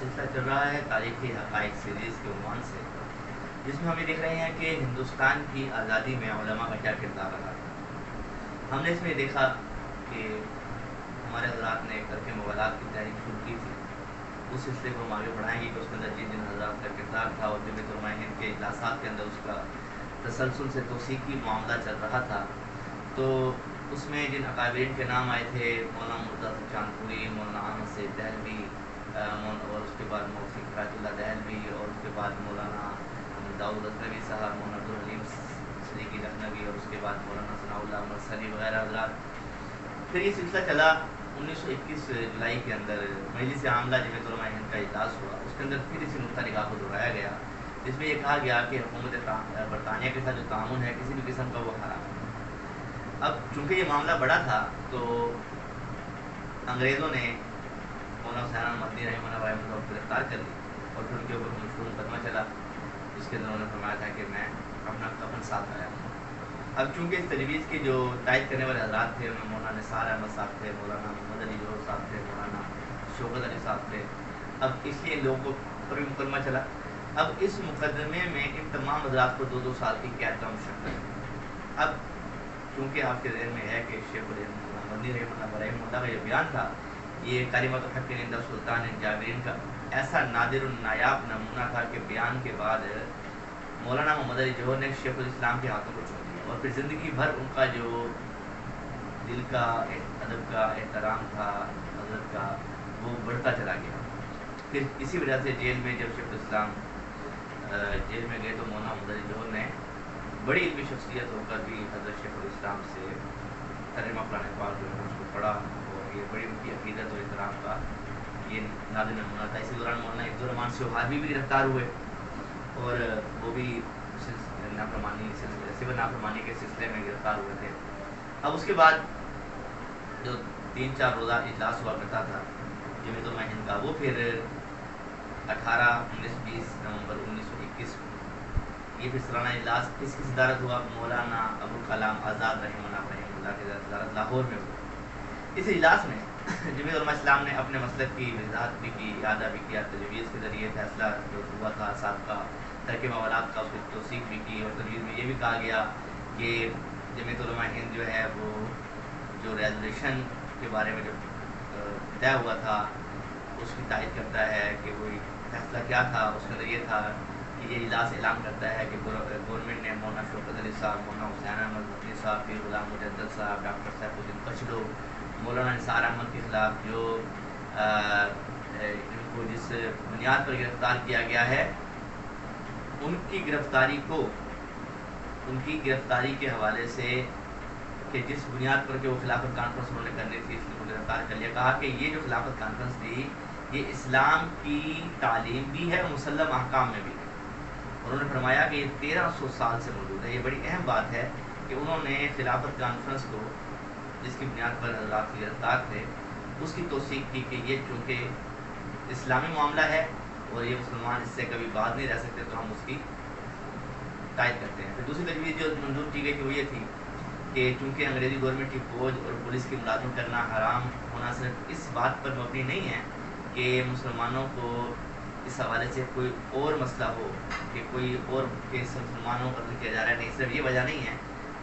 सिलसिला चल रहा है तारीख़ी हक़ाइक़ सीरीज़ के उन्वान से, जिसमें हम ये देख रहे हैं कि हिंदुस्तान की आज़ादी में उलमा का क्या किरदार रहा है। हमने इसमें देखा कि हमारे हज़रात ने करके मुग़ालात की तहरीक शुरू की थी। उस सिलसिले को हम आगे बढ़ाएंगे कि उसके अंदर जिन हज़रात का किरदार था और जमीयत उलमा हिंद के इजलासात के अंदर उसका तसलसल से तौसीक़ी मामला चल रहा था, तो उसमें जिन अकाबिरीन के नाम आए थे, मौलाना मुर्तज़ा चांदपुरी, मौलाना अहमद सईद दहलवी, और उसके बाद मौलवी फ़रातुल्लाह दहलवी, और उसके बाद मौलाना दाऊद गज़नवी साहब, मौलाना अब्दुल हलीम सलीकी लखनवी, और उसके बाद मौलाना सनाउल्लाह मरसली वगैरह हज़रात। फिर ये सिलसिला चला। 1921 जुलाई के अंदर मजलिस आमला जमीयत उलमा हिंद का इजलास हुआ। उसके अंदर फिर इसी नुक्ता निगाह को दोहराया गया, जिसमें यह कहा गया कि हुकूमत बरतानिया के साथ जो तामुन है किसी भी किस्म का वो हराम है। अब चूँकि ये मामला बड़ा था, तो अंग्रेज़ों ने मौलाना हुसैन मदनी रहमतुल्लाह को गिरफ्तार कर ली और फिर उनके ऊपर मशहूर मुकदमा चला, जिसके अंदर उन्होंने फरमाया था कि मैं अपना कफन साथ आया हूँ। अब चूँकि इस तजवीज़ की जो तायद करने वाले हज़रात थे, उनमें मौलाना निसार अहमद साहब थे, मौलाना मोहम्मद अली जोहर साहब थे, मौलाना शौकत अली साहब थे। अब इसलिए लोगों पर भी मुकदमा चला। अब इस मुकदमे में इन तमाम हज़रात को 2-2 साल की कैद का मुशक्कत है। अब चूँकि आपके ज़हन में है कि शेख मदनी रहमतुल्लाह का ये बयान था, ये कलिमत हक़ इंद सुल्तान जाबिरीन का ऐसा नादिर नायाब नमूना था कि बयान के बाद मौलाना मोहम्मद अली जोहर ने शेखुल इस्लाम के हाथों को छोड़ दिया और फिर ज़िंदगी भर उनका जो दिल का अदब का एहतराम था हज़रत का, वो बढ़ता चला गया। फिर इसी वजह से जेल में जब शेखुल इस्लाम जेल में गए, तो मौलाना मोहम्मद अली जोहर ने बड़ी इल्मी शख्सियत होकर भी हज़रत शेखुल इस्लाम से तर्जुमा कुरान पाक जो है उसको पढ़ा, और ये बड़ी उनकी अक़ीदत और एहतराम का ये नादिर नमूना था। इसी दौरान मौलाना अब्दुर्रहमान शौहाबी भी गिरफ्तार हुए और वो भी सिविल नाफरमानी के सिलसिले में गिरफ्तार हुए थे। अब उसके बाद जो 3-4 रोज़ा इजलास हुआ करता था जमीयत उलमा हिंद का, वो फिर 18, 19, 20 नवंबर 1921 को ये फिर सालाना इजलास किस सदारत हुआ? मौलाना अबुल कलाम आज़ाद रहमतुल्लाह के सदारत लाहौर में हुआ। इस इजलास में जमीयत उलमा इस्लाम ने अपने मसलक की वजाहत भी की, इरादा भी किया, तजवीज़ के ज़रिए फैसला जो हुआ था साबका तरक़ मवालात का उसकी तौसीक़ भी की, और तजवीज़ में ये भी कहा गया कि जमीयत उलमा हिंद जो है वो जो रेजोल्यूशन के बारे में जो तय हुआ था उसकी तायद करता है कि वही फैसला क्या था। उसके अंदर ये था कि ये इजलास ऐलान करता है कि गवर्नमेंट ने मौलाना शौकत अली साहब, मौलाना हुसैन अहमद मदनी साहब, पीर गुलाम मुजद्दद साहब, डॉक्टर सैफुद्दीन कचलो, मौलाना निसार अहमद के ख़िलाफ़ जो इनको जिस बुनियाद पर गिरफ़्तार किया गया है, उनकी गिरफ़्तारी के हवाले से कि जिस बुनियाद पर कि वो खिलाफत कॉन्फ्रेंस उन्होंने करनी थी, इसलिए उनको गिरफ़्तार कर लिया। कहा कि ये जो खिलाफत कॉन्फ्रेंस थी ये इस्लाम की तालीम भी है, मुसल्लम अहकाम में भी है। उन्होंने फरमाया कि ये 1300 साल से मौजूद है। ये बड़ी अहम बात है कि उन्होंने खिलाफत कॉन्फ्रेंस को जिसकी बुनियाद पर हज़रात गिरफ़्तार थे उसकी तौसीक़ की कि ये चूँकि इस्लामी मामला है और ये मुसलमान इससे कभी बात नहीं रह सकते, तो हम उसकी तायद करते हैं। फिर दूसरी तजवीज़ जो मंजूर की गई थी वो ये थी कि चूँकि अंग्रेज़ी गवर्नमेंट की फ़ौज और पुलिस की मुलाज़मत करना हराम होना सिर्फ इस बात पर मबनी नहीं है कि मुसलमानों को इस हवाले से कोई और मसला हो कि कोई और केस मुसलमानों पर किया जा रहा है, नहीं, सिर्फ ये वजह नहीं है,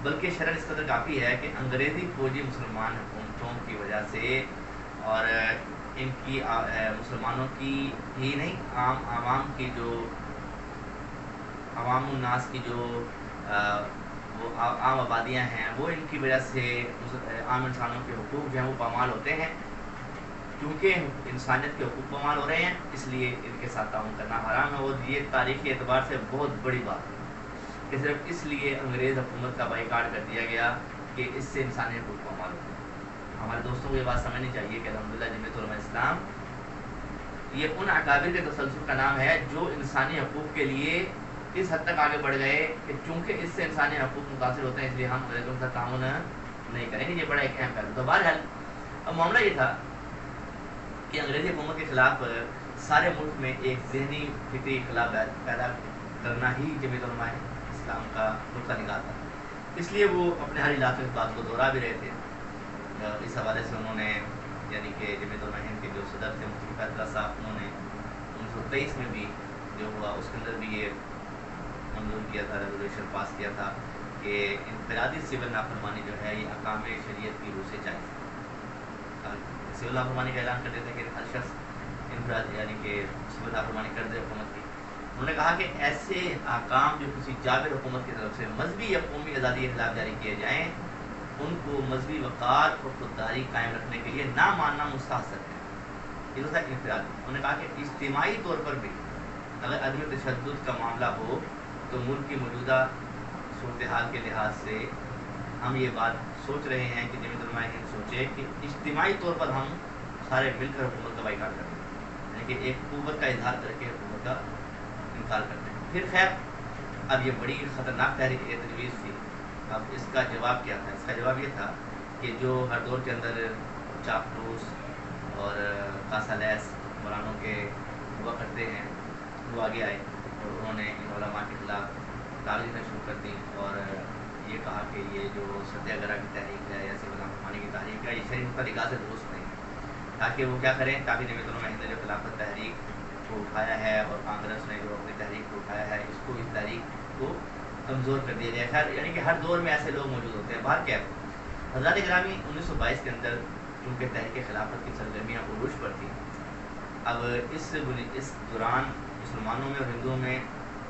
बल्कि शरअन इस कदर काफ़ी है कि अंग्रेज़ी फ़ौजी मुसलमान हुकूमतों की वजह से और इनकी मुसलमानों की ही नहीं, आवाम की जो अवामुन्नास की जो वो आम आबादियाँ हैं, वो इनकी वजह से आम इंसानों के हुकूक जो हैं वो पामाल होते हैं। क्योंकि इंसानियत के हुकूक पामाल हो रहे हैं, इसलिए इनके साथ ताउन करना हराम है। और ये तारीख़ी एतबार से बहुत बड़ी बात है कि सिर्फ इसलिए अंग्रेज़ हुकूमत का बाइकाट कर दिया गया कि इससे इंसानी हुकूक पामाल होते हैं। हमारे दोस्तों को ये बात समझनी चाहिए कि अल्हम्दुलिल्लाह जमीयत उलमा इस्लाम ये उन अकाबिर के तसलसल का नाम है जो इंसानी हकूक़ के लिए इस हद तक आगे बढ़ गए कि चूँकि इससे इंसानी हकूक़ मुतासिर होते हैं, इसलिए हम अंग्रेज़ों के साथ ताउन नहीं करेंगे। ये बड़ा एक अहम पहलू। तो बहरहाल अब मामला ये था कि अंग्रेज़ी हुकूमत के ख़िलाफ़ सारे मुल्क में एक ज़हनी फिक्री इख्तिलाफ पैदा करना ही जमीयत उलमा इस्लाम का नुक्ता निगाह था। इसलिए वो अपने हर इलाके इस बात को दोहरा भी रहे थे। इस हवाले से उन्होंने यानी कि जमीयत उलमा हिंद के जो सदर थे मुफ्ती फैज़ला साहब, उन्होंने 1923 में भी जो हुआ उसके अंदर भी ये मंजूर किया था, रेजोल्यूशन पास किया था कि इनफरादी सिविल नाफरमानी जो है ये अकाम शरीयत की रूह से जायज़। सिविल नाफरमानी का ऐलान कर देते कि हर शख्स इनफराद यानी कि सिविल नाफरमानी कर दे हुकूमत की। उन्होंने कहा कि ऐसे अहकाम जो किसी जाबिर हुकूमत की तरफ से मजहबी या कौमी आज़ादी के खिलाफ जारी किए जाएँ, उनको मजहबी वक़ार और खुददारी कायम रखने के लिए ना मानना मुस्तहसन है। ये तो था इनफराद। उन्होंने कहा कि इज्तिमाई तौर पर भी अगर अदम तशद्दुद का मामला हो तो मुल्क की मौजूदा सूरत हाल के लिहाज से हम ये बात सोच रहे हैं कि जमीयत उलमा हिंद सोचे कि इज्तिमाई तौर पर हम सारे मिलकर हुकूमत का बाइकाट करें, यानी कि एक कुव्वत का इजहार करके हुकूमत का इनकार करते हैं। फिर खैर अब ये बड़ी ख़तरनाक तहरीक तजवीज़ थी। अब इसका जवाब क्या था? इसका जवाब ये था कि जो हर दौर के अंदर चापलूस और कासालैस मौलानों के हुआ करते हैं वो आगे आए और उन्होंने इन उलमा के खिलाफ तारीखें शुरू कर दी और ये कहा कि ये जो सत्याग्रह की तहरीक है या सिविल नाफरमानी की तहरीक है ये शरीफ तरीक़ा से दुरुस्त नहीं है, ताकि वो क्या करें, ताकि जमीयत उलमा हिंद ने जो खिलाफत तहरीक को उठाया है और कांग्रेस ने जो अपनी तहरीक को उठाया है इसको इस तहरीक को कमज़ोर कर दिया जाए। खैर यानी कि हर दौर में ऐसे लोग मौजूद होते हैं। बाहर क्या हज़रात ग्रामी 1922 के अंदर चूँकि तहरीक खिलाफत की सरगर्मियाँ उरूज पर थी, अब इस दौरान मुसलमानों में और हिंदुओं में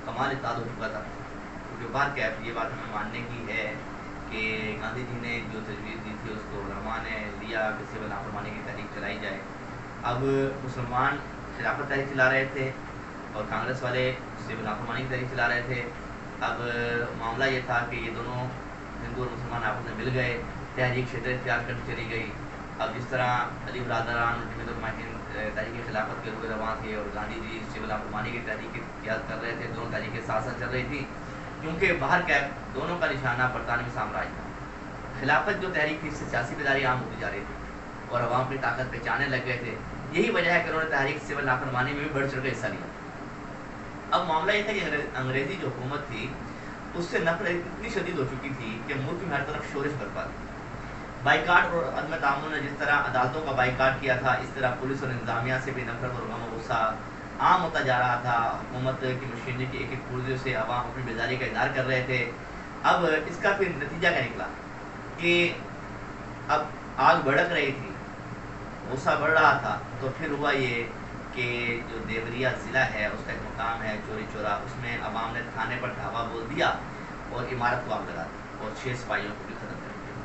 कमाल इत्तेहाद हो चुका था। क्योंकि बाहर क्या ये बात हमें मानने की है कि गांधी जी ने जो तजवीज़ दी थी उसको उलमा ने लिया कि सिविल नाफरमानी की तहरीक चलाई जाए। अब मुसलमान खिलाफत तहरीक चला रहे थे और कांग्रेस वाले सिविल नाफरमानी की तहरीक चला रहे थे। अब मामला ये था कि ये दोनों हिंदू और मुसलमान आपस में मिल गए, तहरीक क्षेत्र इख्तियार करती चली गई। अब जिस तरह अली बरदरान जमीयत उलमा हिंद तहरीक खिलाफत के रुए रवां थे और गांधी जी सिविल नाफरमानी की तहरीक इख्तियार कर रहे थे, दोनों तहरीकें साथ साथ चल रही थी। क्योंकि बाहर क्या दोनों का निशाना बरतानवी साम्राज्य था। खिलाफत जो तहरीक थी इससे सियासी बेदारी आम होती जा रही थी और अवाम अपनी ताकत पहचानने लग गए थे। यही वजह है कि उन्होंने तहरीक सिविल नाफरमानी में भी बढ़ चढ़ कर हिस्सा लिया। अब मामला ये था कि अंग्रेज़ी जो हुकूमत थी उससे नफरत इतनी शदीद हो चुकी थी कि मुल्क में हर तरफ शोरिश बरपा थी। बाइकाट और अदम तामुन ने जिस तरह अदालतों का बाइकाट किया था, इस तरह पुलिस और इंतजामिया से भी नफरत और गम गुस्सा आम होता जा रहा था। हुकूमत की मशीनरी की एक एक पुर्जे से अवाम अपनी बेदारी का इजहार कर रहे थे। अब इसका फिर नतीजा क्या निकला कि अब आग भड़क रही थी, गुस्सा बढ़ रहा था, तो फिर हुआ ये कि जो देवरिया ज़िला है उसका एक मकाम है चोरी चोरा, उसमें अवाम ने थाने पर धावा बोल दिया और इमारत को आग लगा दी और 6 सिपाहियों को भी ख़त्म कर दिया।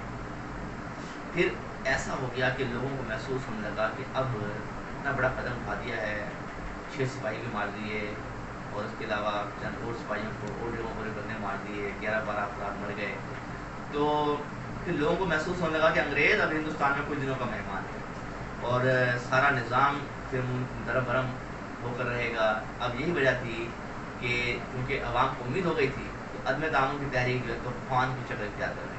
फिर ऐसा हो गया कि लोगों को महसूस होने लगा कि अब इतना बड़ा कदम उठा दिया है, 6 सिपाही भी मार दिए और इसके अलावा चंद और सिपाहियों को और लोगों को बंदे मार दिए, 11-12 अफराद मर गए। तो फिर लोगों को महसूस होने लगा कि अंग्रेज़ अब हिंदुस्तान में कुछ दिनों का मेहमान है और सारा निज़ाम फिर दरम भरम होकर रहेगा। अब यही वजह थी कि क्योंकि अवाम को उम्मीद हो गई थी तो अदम तामुन की तहरीक जो है तो तूफान की शक्ल इख्तियार कर रही